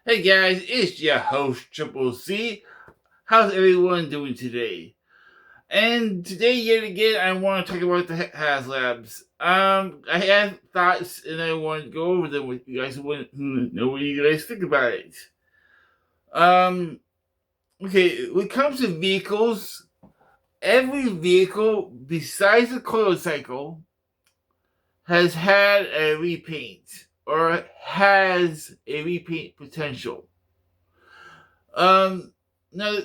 Hey guys, it's your host Triple C. How's everyone doing today? And today, yet again, I want to talk about the Haslabs. I have thoughts, and I want to go over them with you guys who know what you guys think about it. Um, okay, when it comes to vehicles, every vehicle besides the motorcycle has had a repaint or has a repaint potential. Um, now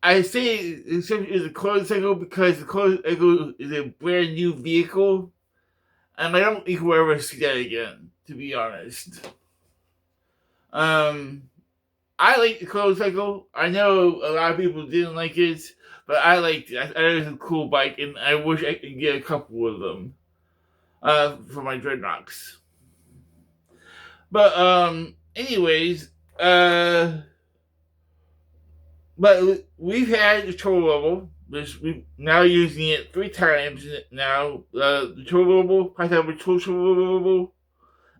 I say it's a motorcycle because the motorcycle is a brand new vehicle, and I don't think we'll ever see that again. To be honest, um, I like the motorcycle. I know a lot of people didn't like it, but I liked it. I thought it was a cool bike, and I wish I could get a couple of them for my dreadnoughts. But anyways, but we've had the total level. We're now using it 3 times now. The total level, Python total level,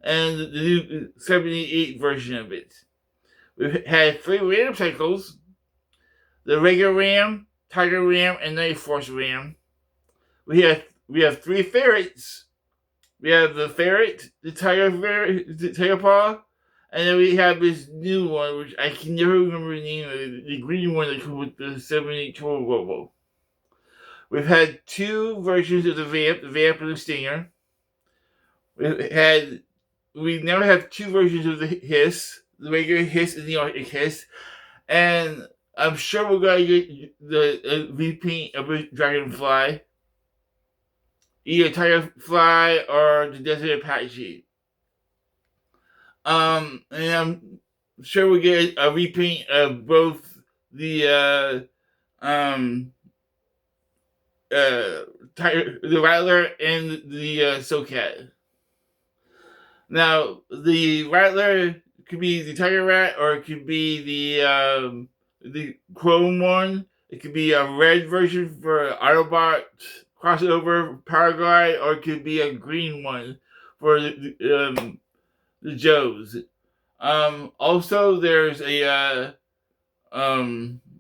and the new 78 version of it. We've had 3 random cycles: the regular RAM, Tiger RAM, and Night Force RAM. We have 3 ferrets. We have the ferret, the tiger ferret, the tiger paw, and then we have this new one, which I can never remember the name of it, the green one that comes with the 78 total level. We've had 2 versions of the Vamp and the Stinger. We now have 2 versions of the Hiss, the regular Hiss and the Arctic Hiss, and I'm sure we're gonna get the repaint of the Dragonfly, either Tigerfly or the Desert Apache. And I'm sure we get a repaint of both the the Rattler and the Socat. Now, the Rattler could be the Tiger Rat, or it could be the Chrome one. It could be a red version for Autobot crossover Paraglide, or it could be a green one for the Joes. Also, there's a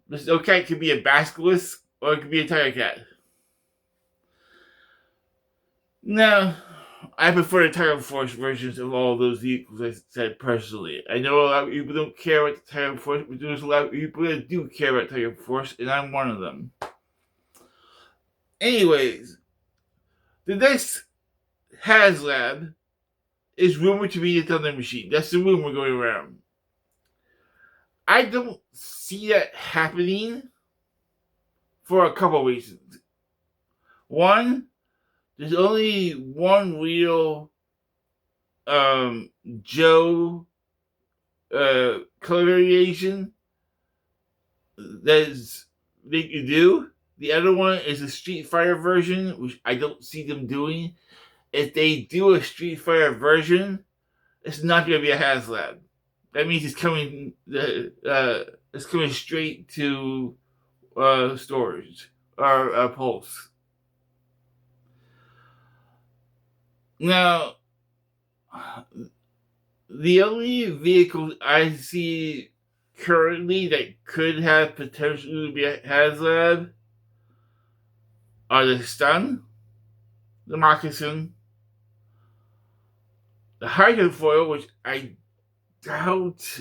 this Socat could be a Basilisk, or it could be a Tiger Cat. No, I prefer the Tiger Force versions of all those vehicles, I said personally. I know a lot of people don't care about the Tiger Force, but there's a lot of people that do care about Tiger Force, and I'm one of them. Anyways, the next Haslab is rumored to be the Thunder Machine. That's the rumor going around. I don't see that happening for a couple of reasons. One, there's only one real Joe color variation that they could do. The other one is a Street Fighter version, which I don't see them doing. If they do a Street Fighter version, it's not going to be a Haslab. That means it's coming straight to storage or Pulse. Now, the only vehicle I see currently that could have potential to be a Haslab are the Stun, the Moccasin, the Hydrofoil, which I doubt.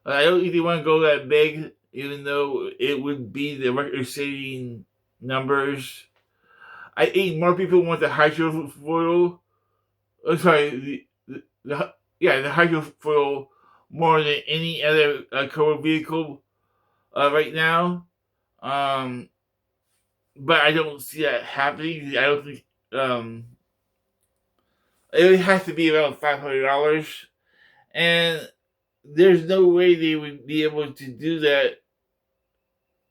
I don't think they want to go that big, even though it would be the record-setting numbers. I think more people want the Hydrofoil. Oh, sorry, the Hydrofoil more than any other core vehicle right now. But I don't see that happening. I don't think it would have to be around $500, and there's no way they would be able to do that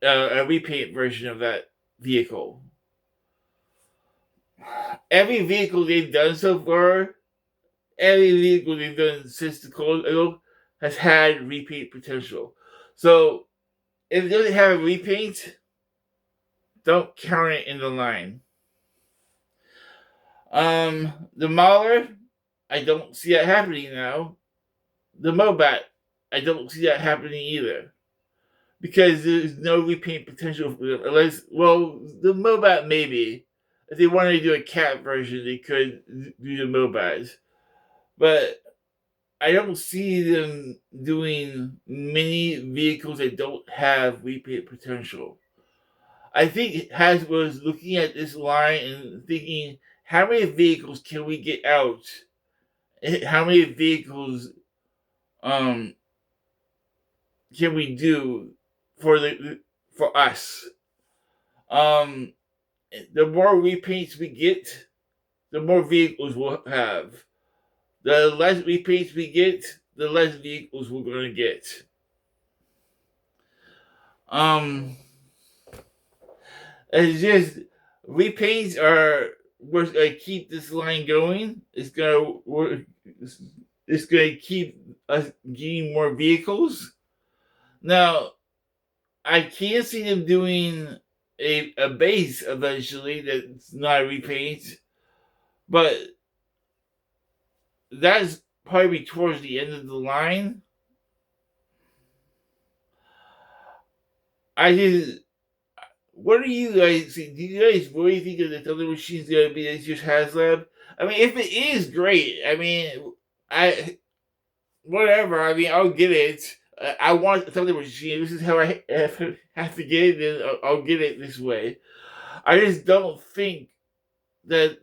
a repaint version of that vehicle. Every vehicle they've done so far, every vehicle they've done since the cold era has had repaint potential. So if it doesn't have a repaint, don't count it in the line. The Mauler, I don't see that happening now. the Mobat, I don't see that happening either. Because there's no repaint potential for them unless, well, the Mobat maybe. If they wanted to do a cat version, they could do the Mobats. But I don't see them doing many vehicles that don't have repaint potential. I think Hasbro is looking at this line and thinking, how many vehicles can we get out? How many vehicles um can we do for us? Um, the more repaints we get, the more vehicles we'll have. The less repaints we get, the less vehicles we're going to get. It's just repaints are what's going to keep this line going. It's going to keep us getting more vehicles. Now, I can see them doing a base eventually that's not a repaint, but that's probably towards the end of the line. What do you guys think? Do you guys really think that the Thunder Machine's going to be this year's HasLab? I mean, if it is, great. I mean, whatever. I mean, I'll get it. I want the Thunder Machine. This is how I have to get it, and I'll get it this way. I just don't think that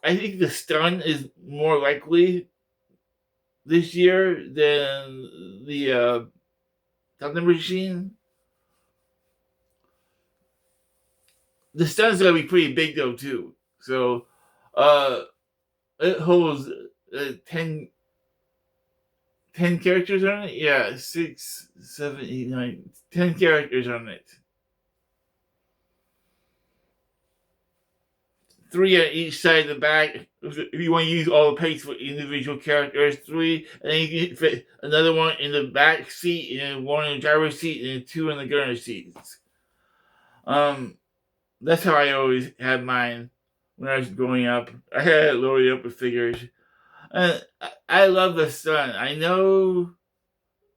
I think the stun is more likely this year than the Thunder Machine. The stun's gonna be pretty big though too. So it holds 10 characters on it. Yeah, 6, 7, 8, 9, 10 characters on it. 3 on each side of the back. If you want to use all the paints for individual characters, 3, and then you can fit another one in the back seat, and then 1 in the driver's seat, and then 2 in the gunner seats. That's how I always had mine when I was growing up. I had it loaded up with figures. And I love the stun. I know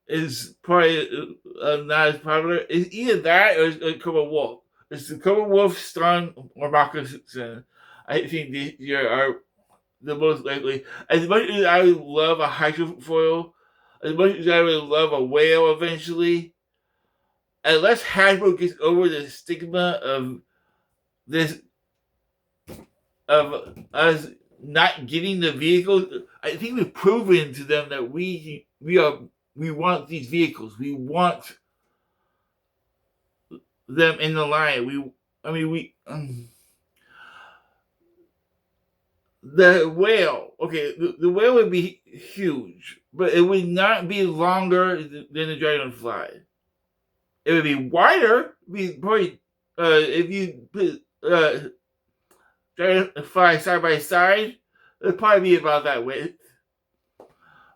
it's probably not as popular. It's either that or it's Cobra Wolf. It's the Cobra Wolf, stun, or Moccasin. I think these are the most likely. As much as I would love a hydrofoil, as much as I would love a whale eventually, unless Hasbro gets over the stigma of this, of us not getting the vehicles, I think we've proven to them that we want these vehicles. We want them in the line. The whale, okay, the whale would be huge, but it would not be longer than the dragonfly. It would be wider. Be probably if you put dragonfly side by side, it'd probably be about that width.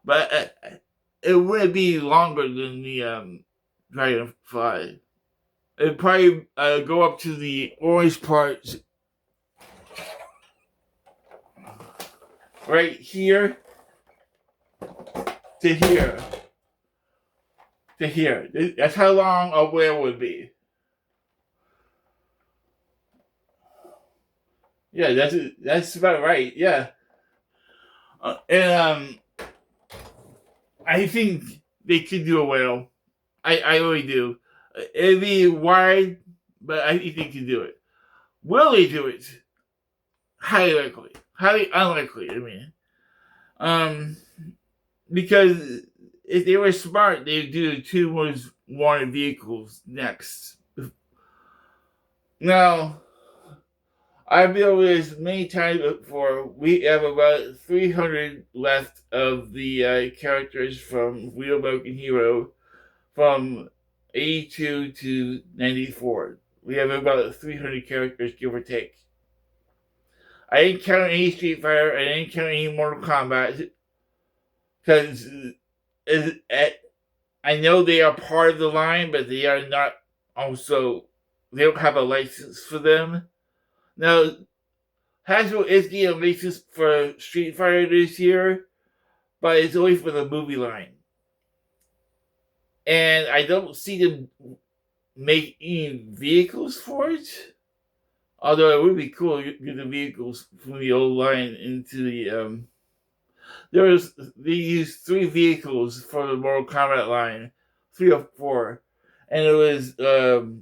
But it wouldn't be longer than the dragonfly. It'd probably go up to the orange parts right here to here. To here. That's how long a whale would be. Yeah, that's about right. Yeah, and I think they could do a whale. I really do. It'd be wide, but I think they can do it. Will they do it? Highly likely. Highly unlikely. I mean, because if they were smart, they'd do the 2 most wanted vehicles next. Now, I've been over this many times before. We have about 300 left of the characters from Real American Hero from 82 to 94. We have about 300 characters, give or take. I didn't count any Street Fighter. I didn't count any Mortal Kombat. Because I know they are part of the line, but they are not also, they don't have a license for them. Now, Hasbro is getting a license for Street Fighter this year, but it's only for the movie line. And I don't see them make any vehicles for it. Although it would be cool to get the vehicles from the old line into the. They used 3 vehicles for the Mortal Kombat line, 3 or 4, and it was the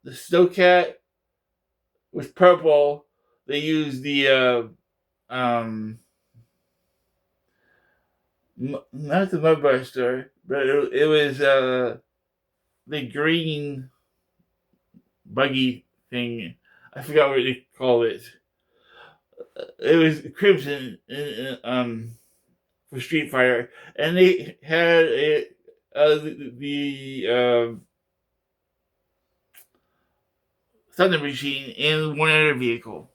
Snowcat was purple. They used the not the Mudbuster, but it was the green buggy thing. I forgot what they called it. It was Crimson for Street Fighter, and they had the Thunder Machine in one other vehicle.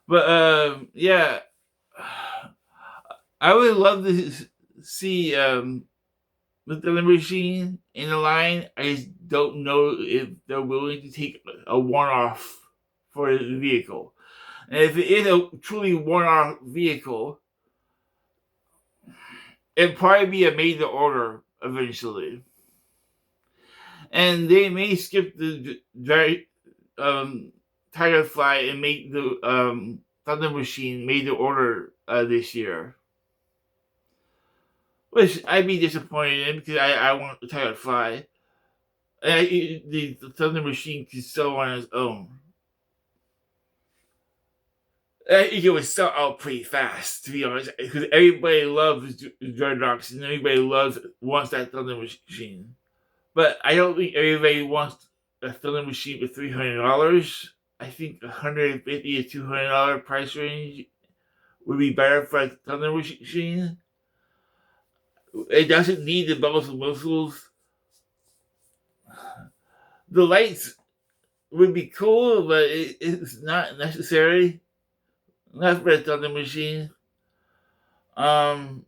But yeah, I would love to see the Thunder Machine in the line. I just don't know if they're willing to take a one-off for the vehicle. And if it is a truly one-off vehicle, it'd probably be a made-to-order eventually. And they may skip the Tiger Fly and make the Thunder Machine made-to-order this year. Which I'd be disappointed in because I want the Tiger Fly. And the Thunder Machine can sell on its own. I think it would sell out pretty fast, to be honest, because everybody loves Dreadnoks and everybody wants that Thunder Machine. But I don't think everybody wants a Thunder Machine for $300. I think $150 to $200 price range would be better for a Thunder Machine. It doesn't need the bells and whistles. The lights would be cool, but it's not necessary. Not for a Thunder Machine. But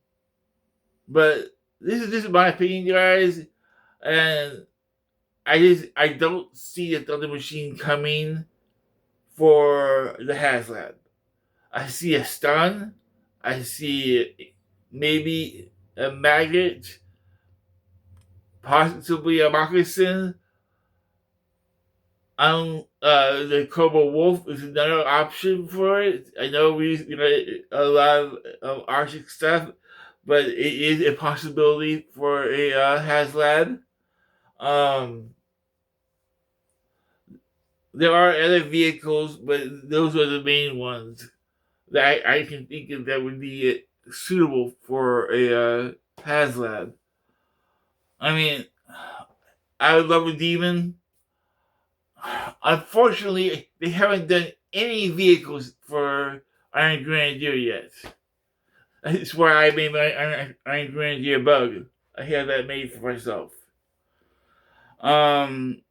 this is just my opinion, guys. And I don't see a Thunder Machine coming for the Haslab. I see a stun. I see maybe a magnet, possibly a moccasin. The Cobra Wolf is another option for it. I know we a lot of Arctic stuff, but it is a possibility for a Haslab. There are other vehicles, but those are the main ones that I can think of that would be suitable for a Haslab. I mean, I would love a demon. Unfortunately, they haven't done any vehicles for Iron Grenadier yet. That's why I made my Iron Grenadier bug. I have that made for myself. And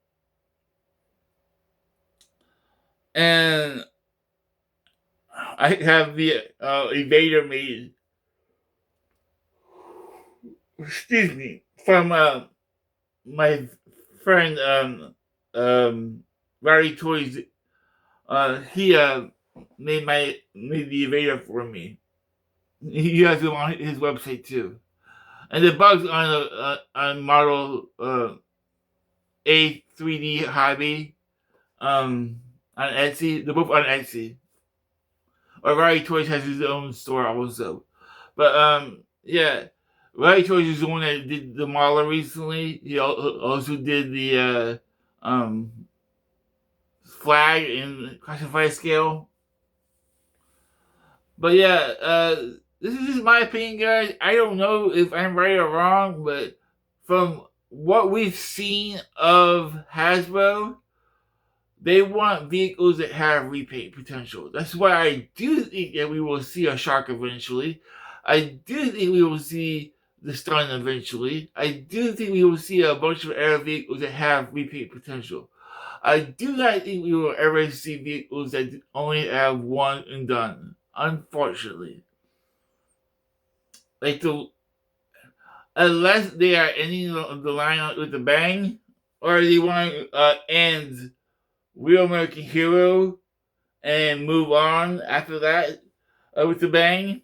I have the Evader made. Excuse me, from my friend Larry Toys. He made the Evader for me. He has them on his website too, and the bugs on model A3D Hobby on Etsy. They're both on Etsy. Or Larry Toys has his own store also, but yeah. Larry Toys is the one that did the model recently. He also did the flag in classified scale. But yeah, this is just my opinion, guys. I don't know if I'm right or wrong, but from what we've seen of Hasbro, they want vehicles that have repaint potential. That's why I do think that we will see a Shark eventually. I do think we will see the Stun eventually. I do think we will see a bunch of air vehicles that have repaint potential. I do not think we will ever see vehicles that only have one and done. Unfortunately. Unless they are ending the line with a bang, or they want to end Real American Hero and move on after that with the bang.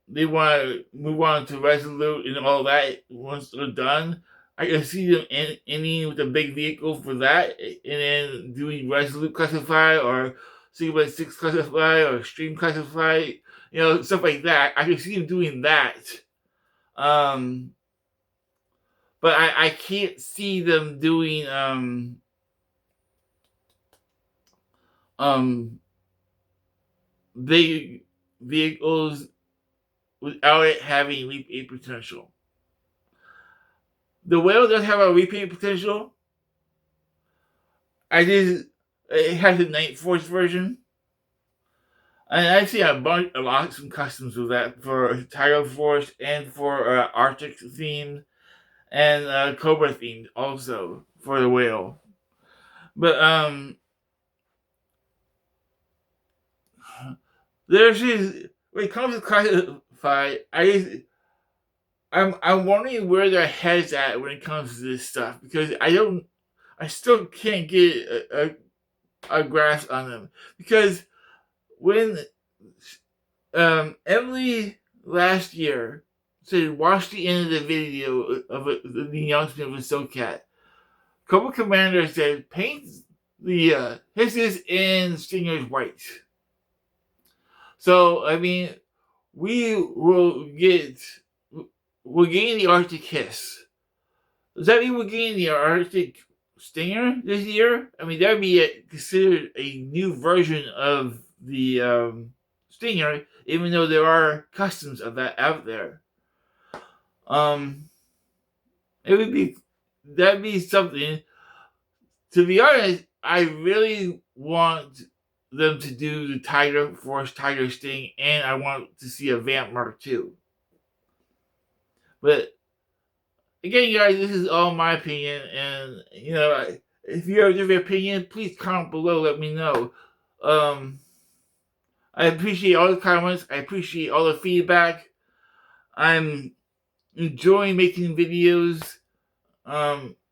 they want to move on to Resolute and all that once they're done. I can see them ending with a big vehicle for that, and then doing Resolute Classified or Sigma 6 Classified or Extreme Classified, stuff like that. I can see them doing that. Um, but I can't see them doing um big vehicles without it having repaint potential. The whale does have a repaint potential. It has a Night Force version. And I've seen a lot of some customs with that for Tidal Force and for Arctic theme and Cobra theme also for the whale. But there's this, when it comes to Classified, I'm wondering where their head's at when it comes to this stuff, because I still can't get a grasp on them, because when Emily last year said watch the end of the video of the announcement of the SoCat, Cobra Commander said paint the hisses and stingers white. So I mean, we're getting the Arctic hiss. Does that mean we're getting the Arctic stinger this year? I mean, that would be considered a new version of the stinger, even though there are customs of that out there. That'd be something. To be honest, I really want them to do the Tiger Force Tiger Sting, and I want to see a Vamp Mark II. But again, guys, this is all my opinion, and if you have a different opinion, please comment below. Let me know. I appreciate all the comments. I appreciate all the feedback. I'm enjoying making videos.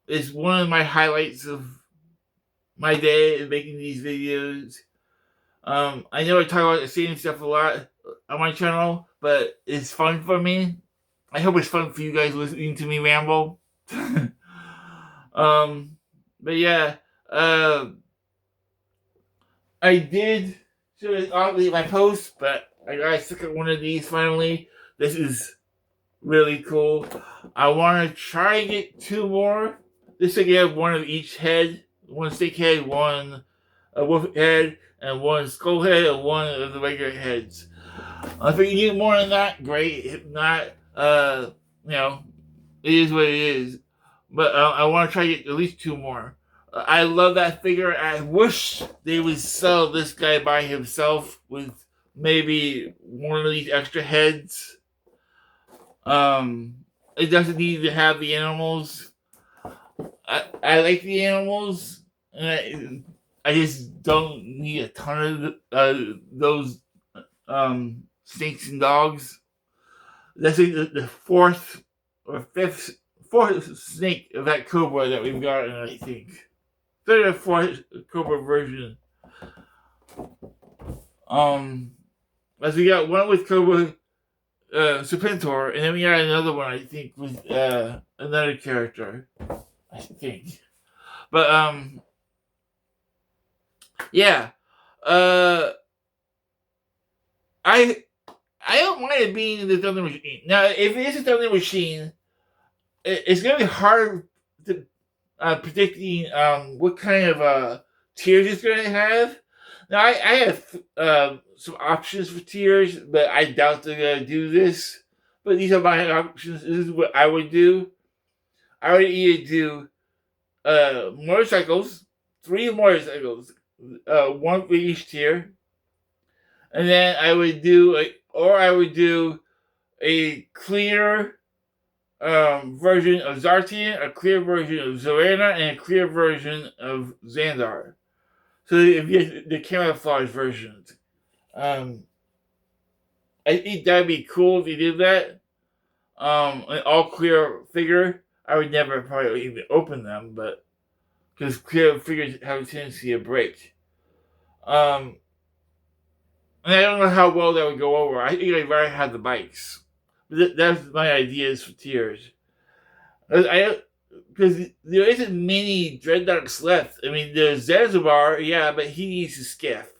It's one of my highlights of my day is making these videos. I know I talk about the same stuff a lot on my channel, but it's fun for me. I hope it's fun for you guys listening to me ramble. But yeah, I did show it oddly my post, but I got stuck at one of these finally. This is really cool. I want to try and get 2 more. This thing have one of each head. One stick head, one wolf head, and one skull head, and one of the regular heads. If you get more than that, great. If not, it is what it is. But I want to try to get at least 2 more. I love that figure. I wish they would sell this guy by himself with maybe one of these extra heads. It doesn't need to have the animals. I like the animals, and I just don't need a ton of those snakes and dogs. That's like the fourth snake of that Cobra that we've gotten, I think. Third or fourth Cobra version. As we got one with Cobra Serpentor, and then we got another one, I think, with another character. I think. But yeah. I don't mind it being the Thunder Machine. Now, if it is a Thunder Machine, it's going to be hard to predicting what kind of tiers it's going to have. Now, I have some options for tiers, but I doubt they're going to do this. But these are my options. This is what I would do. I would either do motorcycles, 3 motorcycles, 1 for each tier. And then I would do a clear version of Zartian, a clear version of Zorana, and a clear version of Xandar. So if you have the camouflage versions. I think that'd be cool if you did that. An all clear figure. I would never probably even open them, but because clear figures have a tendency to break. And I don't know how well that would go over. I think I'd rather have the bikes. That's my ideas for tiers. Because there isn't many Dreadnoks left. I mean, there's Zanzibar, yeah, but he needs a skiff.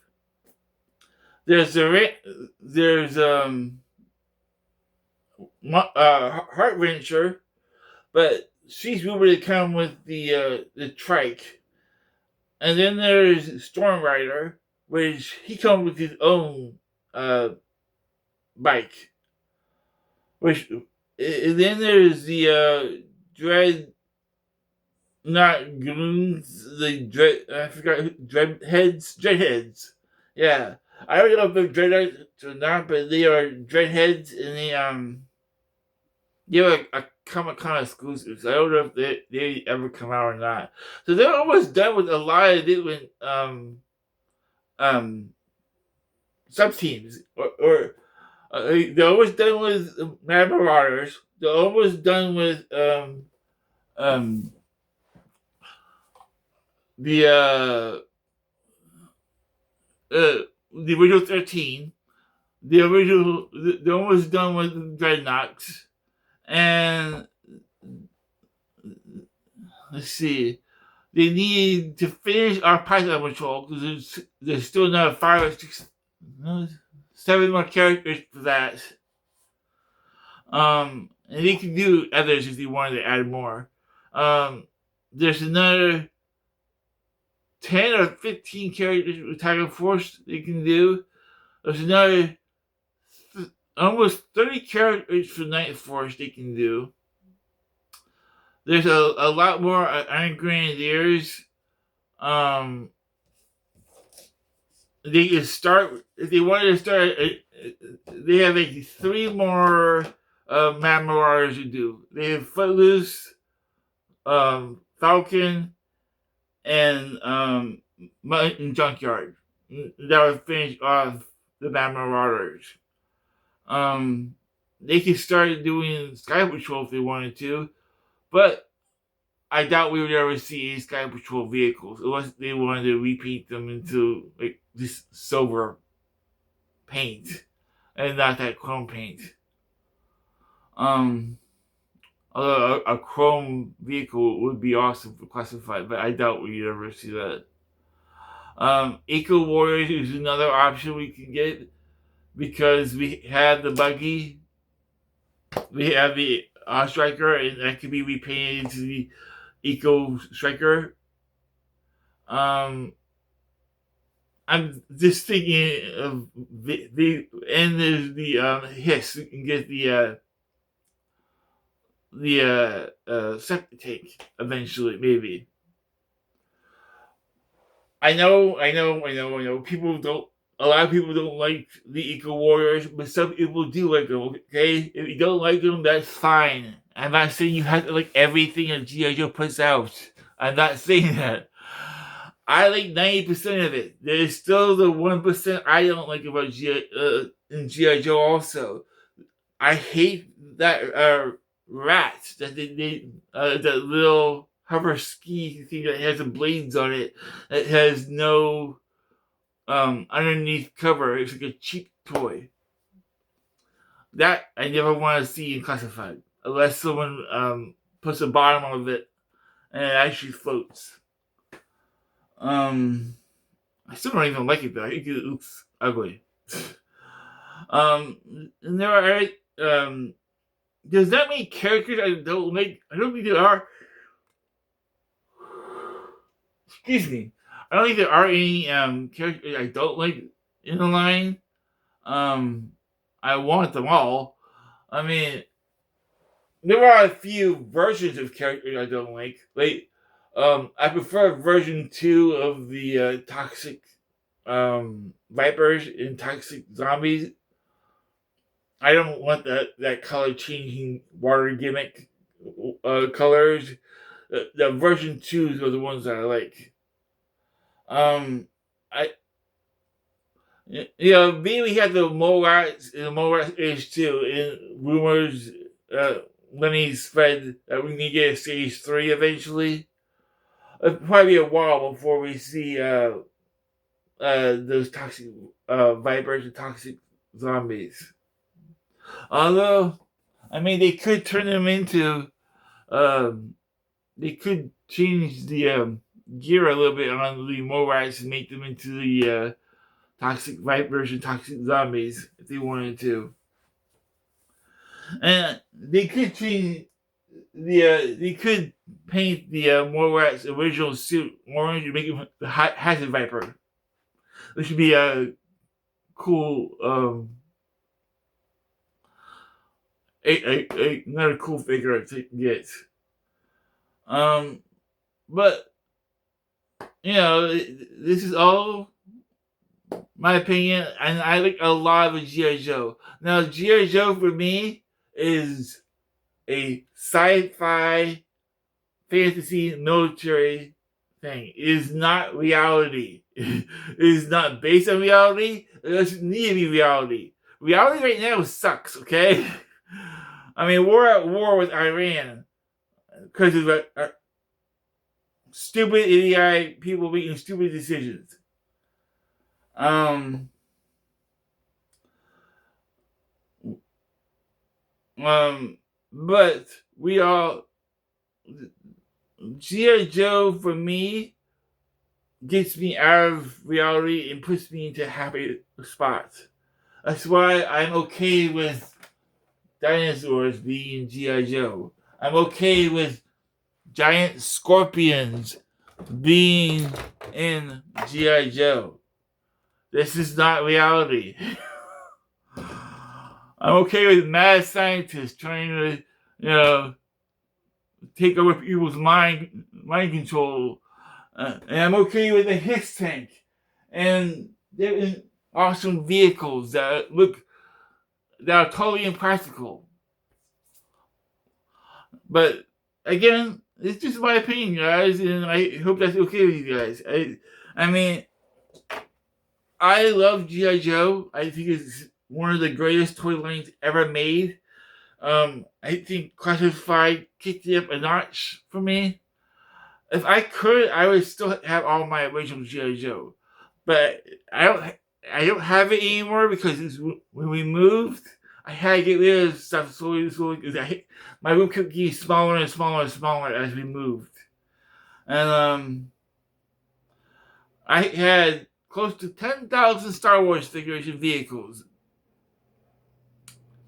There's Heart Wrencher, but she's rumored to come with the trike. And then there's Storm Rider, which he comes with his own uh bike. Which and then there's the Dread, not goons, the Dread. I forgot Dreadheads. Yeah, I don't know if they're Dreadheads or not, but they are Dreadheads, and they are a Comic Con exclusives. I don't know if they ever come out or not. So they're almost done with a lot of different um sub teams, or they're almost done with Mad Marauders. They're almost done with um the the original 13. They're almost done with Dreadnoks, and let's see. They need to finish our Python Patrol because there's still another 7 more characters for that. And they can do others if they wanted to add more. There's another 10 or 15 characters with Tiger Force they can do. There's another almost 30 characters for Night Force they can do. There's a lot more Iron Grenadiers. They can start, if they wanted to start, they have like 3 more Mad Marauders to do. They have Footloose, Falcon, and Mountain Junkyard. That would finish off the Mad Marauders. They could start doing Sky Patrol if they wanted to, but I doubt we would ever see any Sky Patrol vehicles unless they wanted to repaint them into like this silver paint and not that chrome paint. Although a chrome vehicle would be awesome for Classified, but I doubt we'd ever see that. Eco Warriors is another option we can get because we have the buggy, we have the Striker, and that can be repainted into the Eco Striker. I'm just thinking of the and there's the Hiss. You can get the septic tank eventually, maybe. I know. People don't. A lot of people don't like the Eco Warriors, but some people do like them. Okay, if you don't like them, that's fine. I'm not saying you have to like everything that G.I. Joe puts out. I'm not saying that. I like 90% of it. There's still the 1% I don't like about G.I. Joe also. I hate that rat that that little hover ski thing that has the blades on it that has no underneath cover. It's like a cheap toy. That I never want to see in Classified unless someone puts the bottom of it and it actually floats. I still don't even like it though. I think it looks ugly. And there are there's that many characters I don't like. I don't think there are. Excuse me. I don't think there are any characters I don't like in the line. I want them all. I mean, there are a few versions of characters I don't like. Like, I prefer version 2 of the toxic vipers and toxic zombies. I don't want that color changing water gimmick colors. The version 2s are the ones that I like. Maybe we had the Morats age 2, and rumors, Lenny spread that we need to get a stage 3 eventually. It'll probably be a while before we see those toxic vipers and toxic zombies. Although, I mean, they could turn them into, they could change the gear a little bit on the Morax and make them into the toxic vipers and toxic zombies if they wanted to. And they could change they could paint the Morax original suit orange and make him the Hazard Viper. This should be a cool, another cool figure to get. But you know, this is all my opinion, and I like a lot of G.I. Joe. Now, G.I. Joe for me is a sci-fi, fantasy, military thing. It is not reality. It is not based on reality. It doesn't need to be reality. Reality right now sucks, okay? I mean, we're at war with Iran because of stupid, idiotic people making stupid decisions. But we all, G.I. Joe for me gets me out of reality and puts me into a happy spot. That's why I'm okay with dinosaurs being G.I. Joe. I'm okay with giant scorpions being in G.I. Joe. This is not reality. I'm okay with mad scientists trying to, you know, take over people's mind control. And I'm okay with the Higgs tank. And there are awesome vehicles that are totally impractical. But again, it's just my opinion, guys, and I hope that's okay with you guys. I mean, I love G.I. Joe. I think it's one of the greatest toy lines ever made. I think Classified kicked it up a notch for me. If I could, I would still have all my original G.I. Joe. But I don't have it anymore because when we moved, I had to get rid of stuff slowly because my room kept getting smaller and smaller and smaller as we moved. And I had close to 10,000 Star Wars figures and vehicles.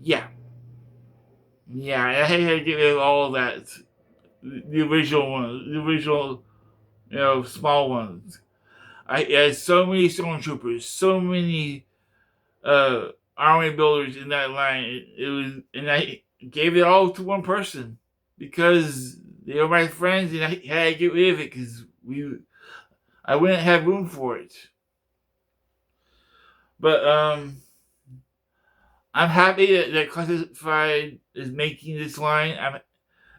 Yeah, I had to get rid of all of that. The original ones, small ones. I had so many stormtroopers, so many army builders in that line. And I gave it all to one person because they were my friends, and I had to get rid of it because I wouldn't have room for it. But I'm happy that Classified is making this line.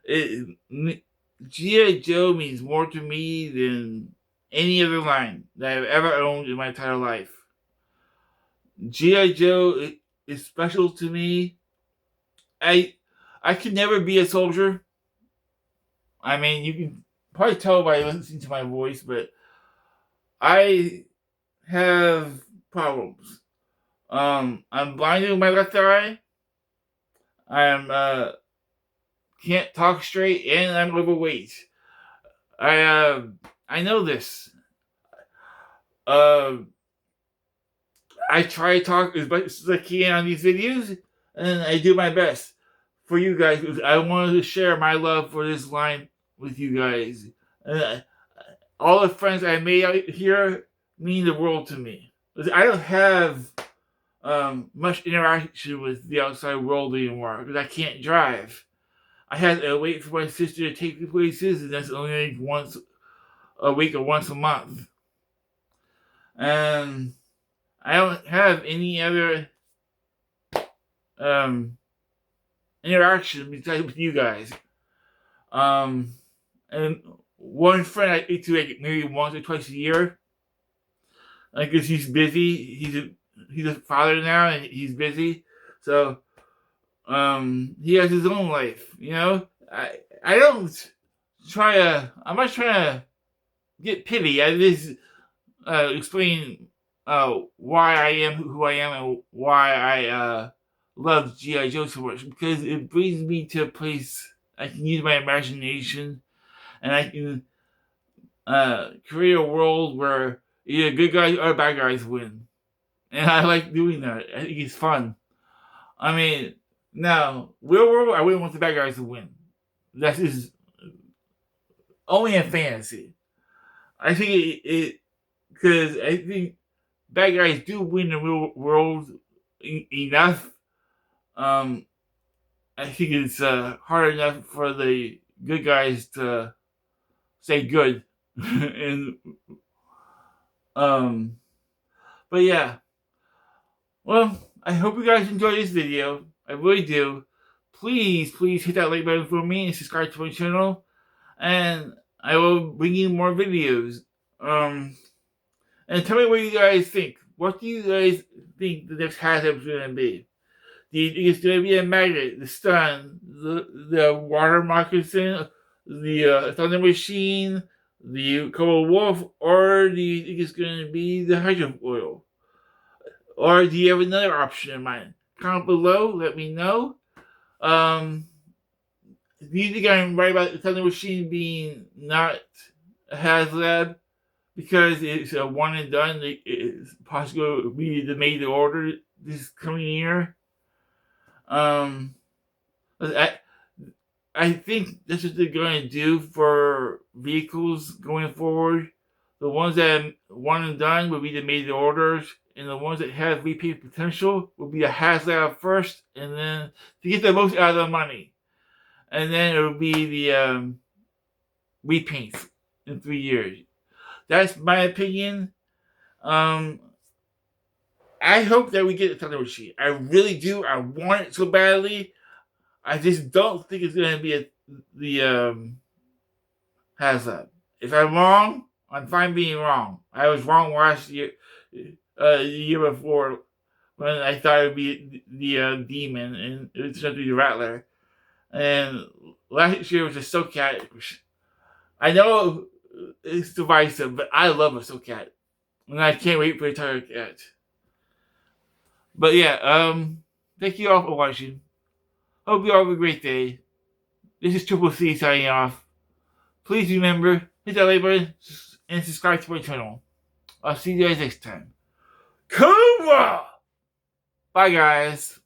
G.I. Joe means more to me than any other line that I've ever owned in my entire life. G.I. Joe is special to me. I could never be a soldier. I mean, you can probably tell by listening to my voice, but I have problems. I'm blind in my left eye. I'm can't talk straight, and I'm overweight. I know this. I try to talk as much as I can on these videos, and I do my best for you guys because I wanted to share my love for this line with you guys. All the friends I made out here mean the world to me. I don't have much interaction with the outside world anymore because I can't drive. I had to wait for my sister to take me places, and that's only like once a week or once a month. And I don't have any other interaction besides with you guys. And one friend I speak to like maybe once or twice a year. Because he's busy. He's a father now, and he's busy. So he has his own life, you know. I'm not trying to get pity. I just explain why I am who I am and why I love G.I. Joe so much, because it brings me to a place I can use my imagination and I can create a world where either good guys or bad guys win. And I like doing that. I think it's fun. I mean, now, real world, I wouldn't want the bad guys to win. That is only in fantasy. I think it because I think bad guys do win in real world enough. Um, I think it's hard enough for the good guys to stay good, and but yeah. Well, I hope you guys enjoyed this video. I really do. Please hit that like button for me and subscribe to my channel, and I will bring you more videos. And tell me what you guys think. What do you guys think the next Haslab is going to be? Do you think it's going to be a magnet, the stun, the water moccasin, the thunder machine, the cold wolf, or do you think it's going to be the hydro oil? Or do you have another option in mind? Comment below, let me know. Do you think I'm right about the thunder machine being not a Haslab? Because it's a one and done, it's possible to be the made to order this coming year. I think that's what they're going to do for vehicles going forward. The ones that are one and done will be the made to orders, and the ones that have repeat potential will be a Haslab first, and then to get the most out of the money. And then it will be the repaints in 3 years. That's my opinion. I hope that we get the Thunder Machine. I really do. I want it so badly. I just don't think it's going to be the Haslab. If I'm wrong, I'm fine being wrong. I was wrong last year, the year before, when I thought it would be the Demon, and it was going to be the Rattler. And last year was a Soulcat. I know it's divisive, but I love a Soulcat. And I can't wait for the Tiger Cat. But yeah, thank you all for watching. Hope you all have a great day. This is Triple C signing off. Please remember, hit that like button and subscribe to my channel. I'll see you guys next time. Come on! Bye guys.